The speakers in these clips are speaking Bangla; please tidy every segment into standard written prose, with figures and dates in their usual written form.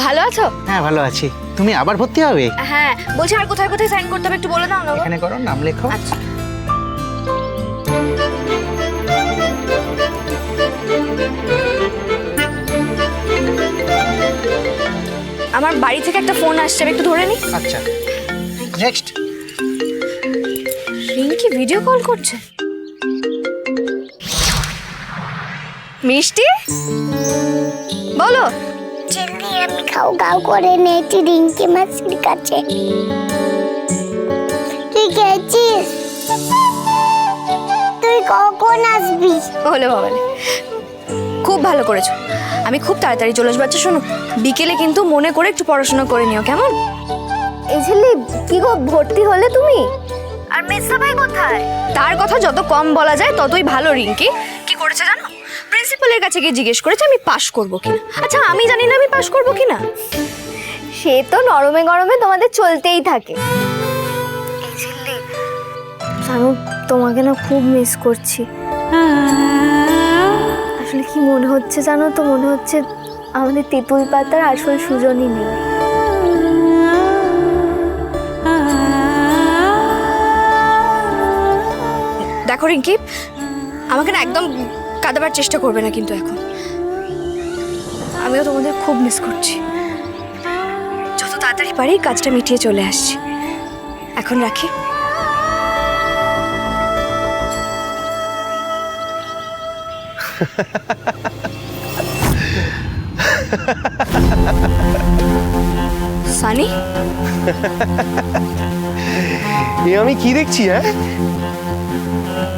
ভালো আছো? হ্যাঁ ভালো আছি। তুমি আবার ভর্তি হবে? হ্যাঁ, বলছি আর কোথায় কোথায় সাইন করতে হবে একটু বলে দাও না গো। এখানে করো, নাম লেখো। আচ্ছা। আমার বাড়ি থেকে একটা ফোন আসছে, আমি একটু ধরে নি। আচ্ছা, নেক্সট। রিঙ্কি ভিডিও কল করছে। মিষ্টি বলো। চিংড়ি আমি খাও খাও করে নেছি রিঙ্কি মাসির কাছে। তুই গেছিস? তুই কখন আসবি? বলে বাবালে, খুব ভালো করেছো। আমি খুব তাড়াতাড়ি চলে আসবো। আচ্ছা শোনো, বিকেলে কিন্তু মনে করে একটু পড়াশোনা করে নিও, কেমন? এই ছেলে কি গো, ভর্তি হলে তুমি? আর মেসা ভাই কোথায়? তার কথা যত কম বলা যায় ততই ভালো। রিঙ্কি কি করেছে জানো? প্রিন্সিপালের কাছে গিয়ে জিজ্ঞেস করেছে আমি পাশ করবো কিনা। আচ্ছা আমি জানি না আমি পাশ করবো কিনা। সে তো নরমে গরমে তোমাদের চলতেই থাকে। এই ছেলে জানো, তোমাকে না খুব মিস করছি। আসলে কি মনে হচ্ছে জানো তো, মনে হচ্ছে আমাদের তেঁতুল পাতার আসল সুজনই নেই। দেখো রিঙ্কি, আমাকে না একদম কাঁদাবার চেষ্টা করবে না কিন্তু এখন। আমিও তোমাদের খুব মিস করছি। যত তাড়াতাড়ি পারি কাজটা মিটিয়ে চলে আসছি। এখন রাখি। সানি, আমি কি দেখছি? হ্যাঁ,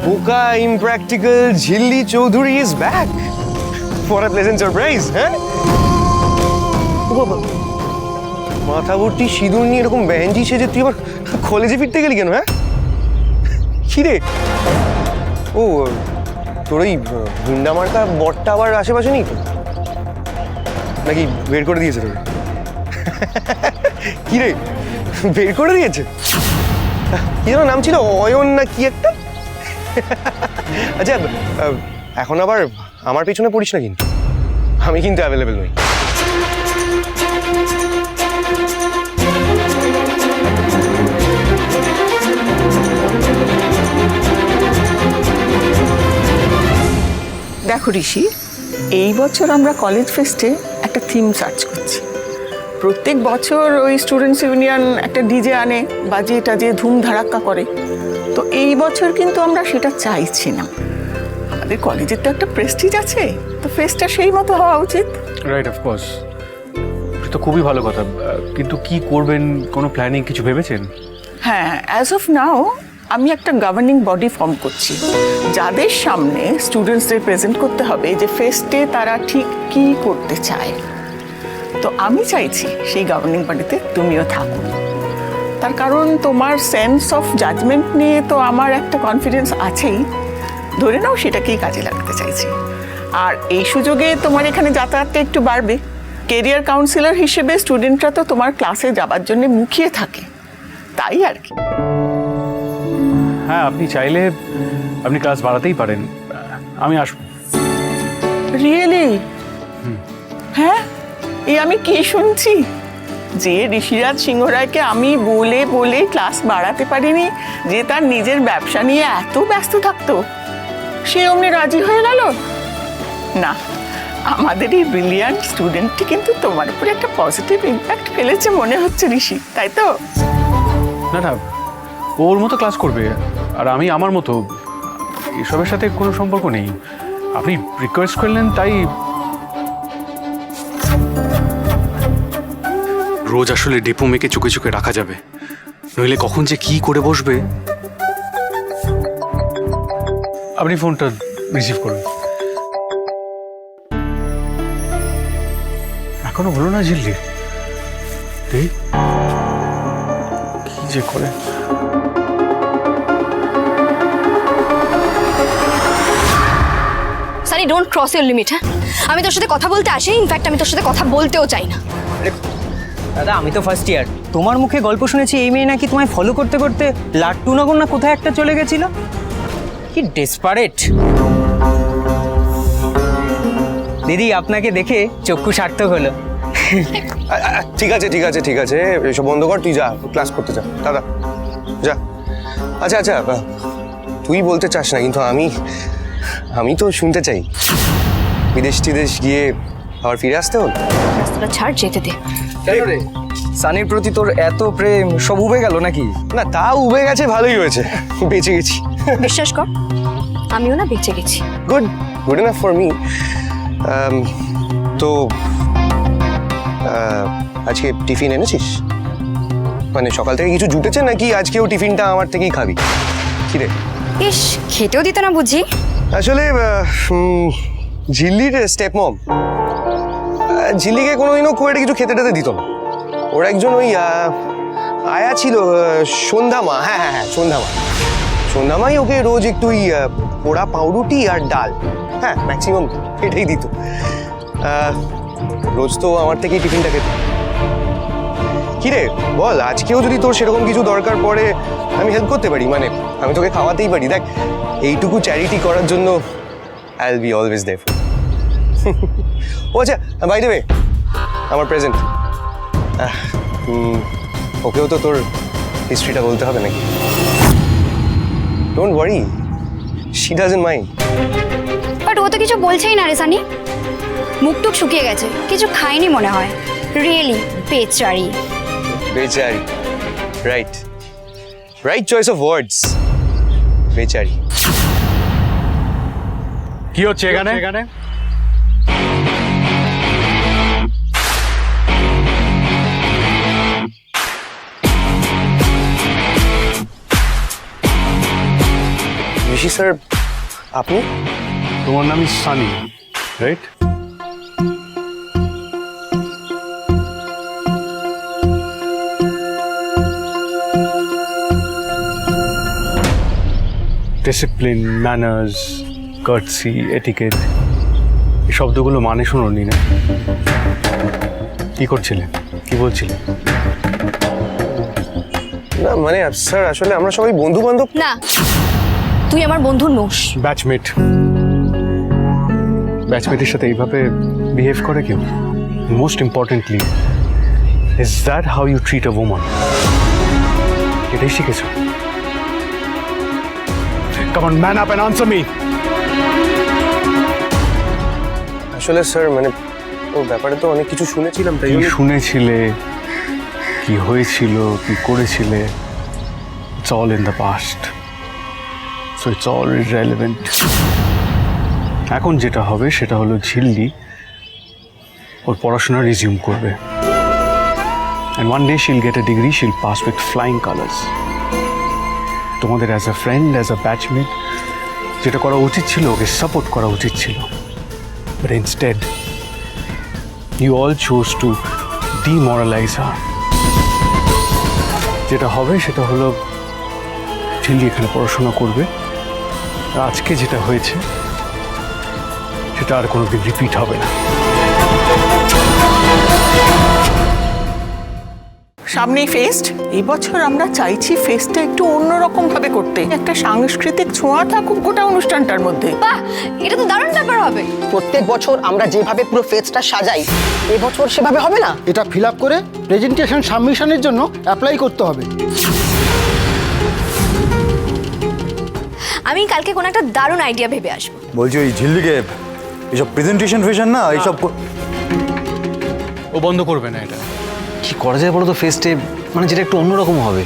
বোকা ইমপ্র্যাকটিক্যাল ঝিল্লি Chowdhury is back for a pleasant surprise. হ্যাঁ, ও বাবা, মাথা ভর্তি সিঁদুর নিয়ে এরকম ব্যাঞ্জি সেজে তুই আবার কলেজে ফিরতে গেলি কেন? হ্যাঁ, কি রে? ও, তোর ওই গুন্ডা মার্কা বরটা আবার আশেপাশে নেই তো নাকি? বের করে দিয়েছে তোকে? কি রে, বের করে দিয়েছে? কি যেন নাম ছিল, অয়ন না কি একটা? আচ্ছা, এখন আবার আমার পিছনে পড়িস না কিন্তু, আমি কিন্তু অ্যাভেলেবেল নই। দেখো ঋষি, এই বছর আমরা কলেজ ফেস্টে একটা থিম সার্চ করছি। প্রত্যেক বছর ওই স্টুডেন্টস ইউনিয়ন একটা ডিজে আনে, বাজিয়ে টাজিয়ে ধুম ধাড়াক্কা করে। তো এই বছর কিন্তু আমরা সেটা চাইছি না। আমাদের কলেজের তো একটা প্রেস্টিজ আছে, তো ফেস্টটা সেই মতো হওয়া উচিত। রাইট, অফকোর্স, তো খুবই ভালো কথা। কিন্তু কি করবেন, কোনো প্ল্যানিং কিছু ভেবেছেন? হ্যাঁ, অ্যাজ অফ নাও আমি একটা গভর্নিং বডি ফর্ম করছি, যাদের সামনে স্টুডেন্টসদের প্রেজেন্ট করতে হবে যে ফেস্টে তারা ঠিক কী করতে চায়। তো আমি চাইছি সেই গভর্নিং বডিতে তুমিও থাকো। তার কারণ তোমার সেন্স অফ জাজমেন্ট নিয়ে তো আমার একটা কনফিডেন্স আছেই, ধরে নাও সেটাকেই কাজে লাগাতে চাইছি। আর এই সুযোগে তোমার এখানে যাতায়াতটা একটু বাড়বে। কেরিয়ার কাউন্সিলর হিসেবে স্টুডেন্টরা তো তোমার ক্লাসে যাবার জন্য মুখিয়ে থাকে, তাই আর কি। হ্যাঁ, আপনি চাইলে আপনি ক্লাস বাড়াতেই পারেন, আমি আসবো। রিয়েলি? হ্যাঁ, এই আমি কি শুনছি যে ঋষিরাজ সিংহ রায়কে আমি বলে বলে ক্লাস বাড়াতে পারিনি, যে তার নিজের ব্যবসা নিয়ে এত ব্যস্ত থাকতো, সে অমনি রাজি হয়ে গেল? না, আমাদের এই ব্রিলিয়ান্ট স্টুডেন্টটি কিন্তু তোমার উপরে একটা পজিটিভ ইম্প্যাক্ট ফেলেছে মনে হচ্ছে ঋষি, তাই তো? না না, ওর মতো ক্লাস করবে আর আমি আমার মতো, এসবের সাথে কোনো সম্পর্ক নেই। আপনি রিকোয়েস্ট করলেন তাই। রোজ আসলে ডেপো মেকে চুকে চুকে রাখা যাবে, নইলে কখন যে কি করে বসবে। আপনি ফোনটা রিসিভ করুন। এখনো হলো না ঝিল্লি? কি যে করে। Sunny, don't cross your limit. হ্যাঁ, আমি তোর সাথে কথা বলতে আসিনি, ইনফ্যাক্ট আমি তোর সাথে কথা বলতেও চাই না। দাদা, আমি তো ফার্স্ট ইয়ার। তোমার মুখে গল্প শুনেছি এই মেয়ে নাকি তোমায় ফলো করতে করতে লাট্টু নগর না কোথায় একটা চলে গেছিল। কি ডেসপারেট! দিদি, আপনাকে দেখে চক্ষু সার্থক হলো। ঠিক আছে ঠিক আছে ঠিক আছে, এসব বন্ধ কর, তুই যা ক্লাস করতে যা দাদা, যা। আচ্ছা আচ্ছা, তুই বলতে চাস না, কিন্তু আমি তো শুনতে চাই। বিদেশ টিদেশ গিয়ে আবার ফিরে আসতে হল? রাস্তাটা ছাড়, যেতে দে। সানির প্রতি তোর এত প্রেম সব উবে গেল নাকি? না, তা উবে গেছে, ভালোই হয়েছে, বেঁচে গেছি। বিশ্বাস কর, আমিও না বেঁচে গেছি। Good, good enough for me. তো আজকে টিফিন এনেছিস? মানে সকাল থেকে কিছু জুটেছে নাকি আজকেও টিফিনটা আমার থেকেই খাবি? কি রে? ইস, খেতেও দিত না বুঝি? আসলে ঝিল্লির স্টেপ মম ঝিল্লিকে কোনোদিনও খুব একটা কিছু খেতে টেতে দিত না। ওর একজন ওই আয়া ছিল, সন্ধ্যামা, হ্যাঁ হ্যাঁ হ্যাঁ সন্ধ্যামা, সন্ধ্যামাই ওকে রোজ একটু ওই পোড়া পাউরুটি আর ডাল, হ্যাঁ ম্যাক্সিমাম এটাই দিত। রোজ তো আমার থেকেই টিফিনটা খেত। কি রে বল, আজকেও যদি তোর সেরকম কিছু দরকার পড়ে আমি হেল্প করতে পারি, মানে আমি তোকে খাওয়াতেই পারি। দেখ, এইটুকু চ্যারিটি করার জন্য I will be always there. ও আচ্ছা, বাই দ্য ওয়ে, আমার প্রেজেন্ট, ওকেও তো তোর হিস্ট্রিটা বলতে হবে নাকি? Don't worry, she doesn't mind. But ও তো কিছু বলছেই না রে সানি, মুখটুক শুকিয়ে গেছে, কিছু খায়নি মনে হয়। রিয়েলি পেচারি। বেচারি, right, right choice of words, বেচারি। কি হচ্ছে এখানে? ঋষি স্যার, আপনি? তোমার নামই Sunny, right? Discipline, manners, কার্টসি, etiquette, এই শব্দগুলো মানে শোনোনি না? কি করছিলে, কি বলছিলে? না মানে স্যার, আসলে আমরা সবাই বন্ধু বান্ধব। না, তুই আমার বন্ধু নোস। ব্যাচমেট, ব্যাচমেটের সাথে এইভাবে বিহেভ করে কেউ? Most importantly, is that how you treat a woman? এটাই শিখেছো? Come on, man up and answer me. আসলে স্যার, মানে ওর ব্যাপারে তো অনেক কিছু শুনেছিলাম, তাই কি জন্য। শুনেছিলে, কি হয়েছিল, কি করেছিলে, it's all in the past, so it's all irrelevant. এখন যেটা হবে সেটা হলো ঝিল্লি ওর পড়াশোনা রিজিউম করবে, অ্যান্ড ওয়ান ডে শিল গেট এ ডিগ্রি, শিল পাস উইথ ফ্লাইং কালার্স। তোমাদের as a friend, as a batchmate যেটা করা উচিত ছিল, ওকে সাপোর্ট করা উচিত ছিল, but instead you all chose to demoralize her. যেটা হবে সেটা হলো ঝিল্লি এখানে পড়াশোনা করবে, আর আজকে যেটা হয়েছে সেটা আর কোনোদিন রিপিট হবে না। সামনেই ফেস্ট, এই বছর আমরা চাইছি ফেস্টটা একটু অন্যরকম ভাবে করতে, একটা সাংস্কৃতিক ছোঁয়া থাকুক গোটা অনুষ্ঠানটার মধ্যে। বাহ, এটা তো দারুণ ব্যাপার হবে। প্রত্যেক বছর আমরা যেভাবে পুরো ফেস্টটা সাজাই, এবছর সেভাবে হবে না। এটা ফিল আপ করে প্রেজেন্টেশন সাবমিশনের জন্য অ্যাপ্লাই করতে হবে। আমি কালকে কোনো একটা দারুণ আইডিয়া ভেবে আসবো। বলছি ওই ঝিল্লিকে এইসব প্রেজেন্টেশন ফেশন না, এইসব ও বন্ধ করবে না এটা। কি করা যায় বলো তো ফেস্টে, মানে যেটা একটু অন্যরকম হবে?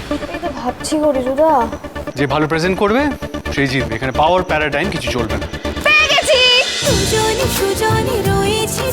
ভাবছি করে জুদা। যে ভালো প্রেজেন্ট করবে সেই জিতবে, এখানে পাওয়ার প্যারাডাইম কিছু চলবে না। পেয়ে গেছি। সুজনে সুজনে রয়েছে